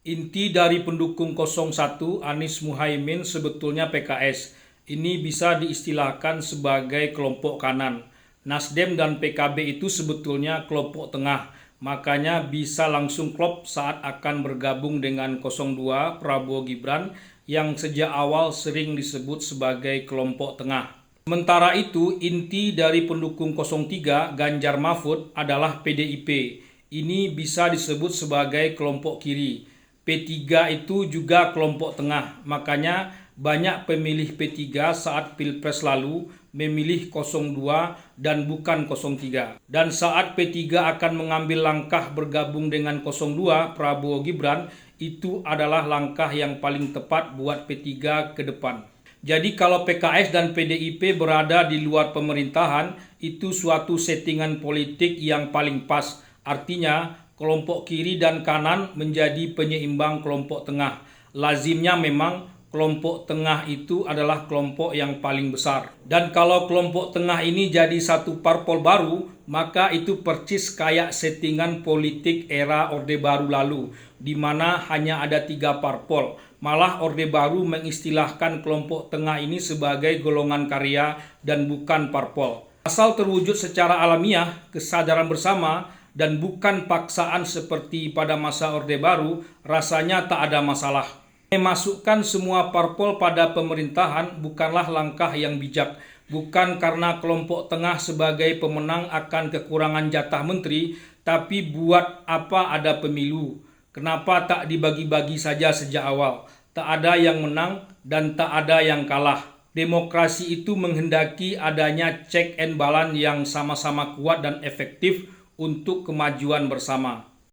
Inti dari pendukung 01 Anies Muhaimin sebetulnya PKS. Ini bisa diistilahkan sebagai kelompok kanan. Nasdem dan PKB itu sebetulnya kelompok tengah. Makanya bisa langsung klop saat akan bergabung dengan 02 Prabowo Gibran yang sejak awal sering disebut sebagai kelompok tengah. Sementara itu, inti dari pendukung 03 Ganjar Mahfud adalah PDIP. Ini bisa disebut sebagai kelompok kiri. P3 itu juga kelompok tengah, makanya banyak pemilih P3 saat Pilpres lalu memilih 02 dan bukan 03. Dan saat P3 akan mengambil langkah bergabung dengan 02 Prabowo Gibran, itu adalah langkah yang paling tepat buat P3 ke depan. Jadi kalau PKS dan PDIP berada di luar pemerintahan, itu suatu settingan politik yang paling pas. Artinya, kelompok kiri dan kanan menjadi penyeimbang kelompok tengah. Lazimnya memang kelompok tengah itu adalah kelompok yang paling besar. Dan kalau kelompok tengah ini jadi satu parpol baru, maka itu percis kayak settingan politik era Orde Baru lalu, di mana hanya ada 3 parpol. Malah Orde Baru mengistilahkan kelompok tengah ini sebagai golongan karya dan bukan parpol. Asal terwujud secara alamiah, kesadaran bersama, dan bukan paksaan seperti pada masa Orde Baru, rasanya tak ada masalah. Memasukkan semua parpol pada pemerintahan bukanlah langkah yang bijak. Bukan karena kelompok tengah sebagai pemenang akan kekurangan jatah menteri, tapi buat apa ada pemilu? Kenapa tak dibagi-bagi saja sejak awal? Tak ada yang menang dan tak ada yang kalah. Demokrasi itu menghendaki adanya check and balance yang sama-sama kuat dan efektif untuk kemajuan bersama.